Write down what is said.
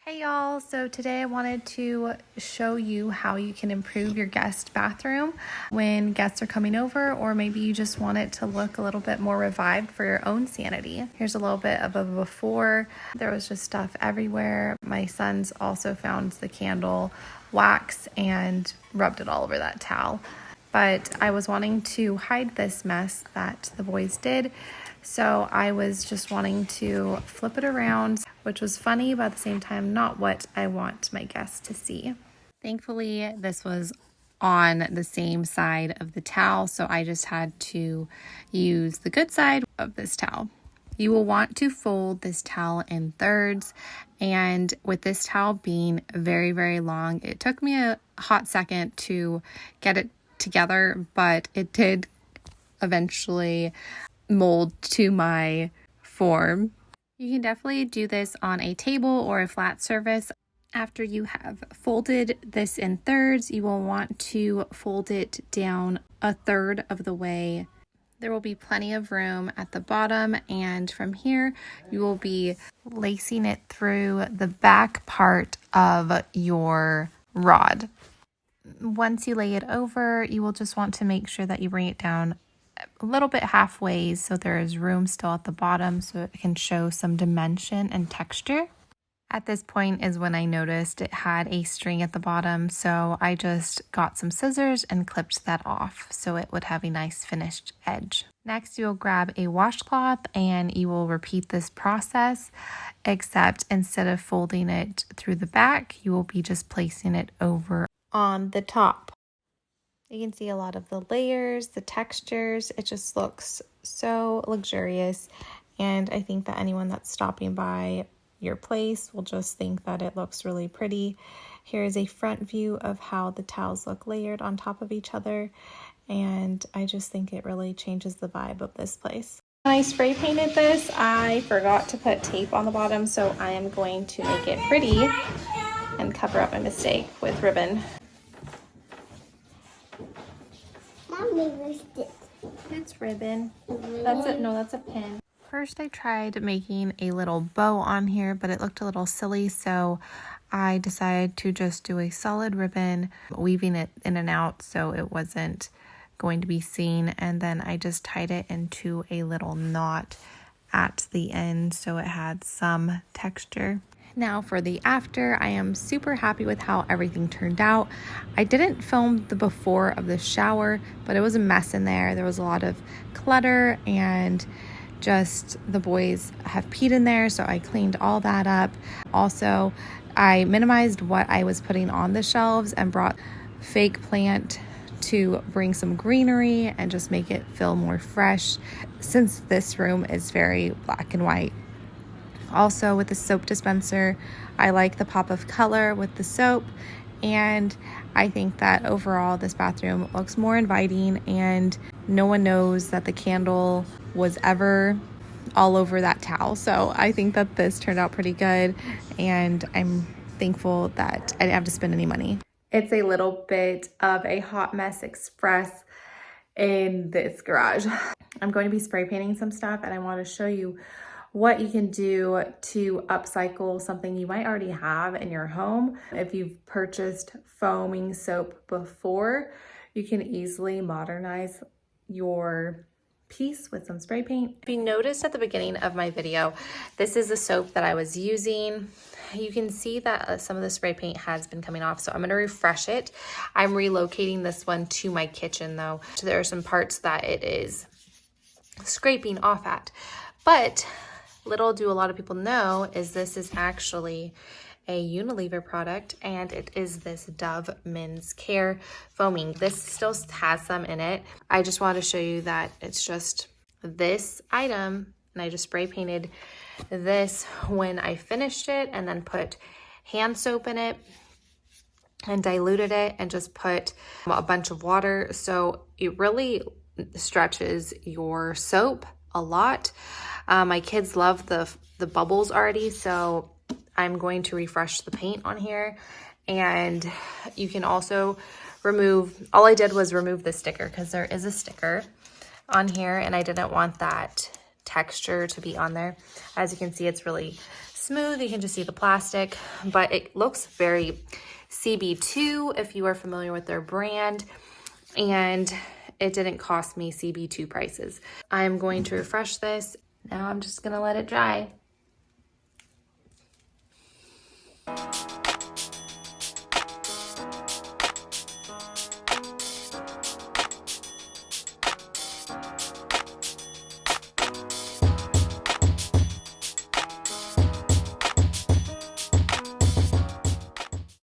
Hey y'all, so today I wanted to show you how you can improve your guest bathroom when guests are coming over, or maybe you just want it to look a little bit more revived for your own sanity. Here's a little bit of a before. There was just stuff everywhere. My sons also found the candle wax and rubbed it all over that towel. But I was wanting to hide this mess that the boys did. So I was just wanting to flip it around, which was funny, but at the same time, not what I want my guests to see. Thankfully, this was on the same side of the towel, so I just had to use the good side of this towel. You will want to fold this towel in thirds, and with this towel being very, very long, it took me a hot second to get it together, but it did eventually mold to my form. You can definitely do this on a table or a flat surface. After you have folded this in thirds, you will want to fold it down a third of the way. There will be plenty of room at the bottom, and from here you will be lacing it through the back part of your rod. Once you lay it over, you will just want to make sure that you bring it down a little bit halfway so there is room still at the bottom so it can show some dimension and texture. At this point is when I noticed it had a string at the bottom, so I just got some scissors and clipped that off so it would have a nice finished edge. Next, you'll grab a washcloth and you will repeat this process, except instead of folding it through the back, you will be just placing it over on the top. You can see a lot of the layers, the textures. It just looks so luxurious. And I think that anyone that's stopping by your place will just think that it looks really pretty. Here is a front view of how the towels look layered on top of each other. And I just think it really changes the vibe of this place. When I spray painted this, I forgot to put tape on the bottom. So I am going to make it pretty and cover up my mistake with ribbon. It's ribbon. That's it. No, that's a pin. First, I tried making a little bow on here, but it looked a little silly, so I decided to just do a solid ribbon, weaving it in and out so it wasn't going to be seen, and then I just tied it into a little knot at the end so it had some texture. Now for the after, I am super happy with how everything turned out. I didn't film the before of the shower, but it was a mess in there. There was a lot of clutter and just the boys have peed in there, so I cleaned all that up. Also, I minimized what I was putting on the shelves and brought fake plant to bring some greenery and just make it feel more fresh, since this room is very black and white. Also, with the soap dispenser, I like the pop of color with the soap, and I think that overall this bathroom looks more inviting, and no one knows that the candle was ever all over that towel. So I think that this turned out pretty good, and I'm thankful that I didn't have to spend any money. It's a little bit of a hot mess express in this garage. I'm going to be spray painting some stuff, and I want to show you what you can do to upcycle something you might already have in your home. If you've purchased foaming soap before, you can easily modernize your piece with some spray paint. If you noticed at the beginning of my video, this is the soap that I was using. You can see that some of the spray paint has been coming off, so I'm going to refresh it. I'm relocating this one to my kitchen though, so there are some parts that it is scraping off at. But little do a lot of people know is this is actually a Unilever product, and it is this Dove Men's Care foaming. This still has some in it. I just want to show you that it's just this item, and I just spray painted this when I finished it, and then put hand soap in it and diluted it and just put a bunch of water. So it really stretches your soap a lot. My kids love the bubbles already, so I'm going to refresh the paint on here. And you can also remove, all I did was remove the sticker because there is a sticker on here and I didn't want that texture to be on there. As you can see, it's really smooth. You can just see the plastic, but it looks very CB2 if you are familiar with their brand. And it didn't cost me CB2 prices. I'm going to refresh this. Now I'm just gonna let it dry.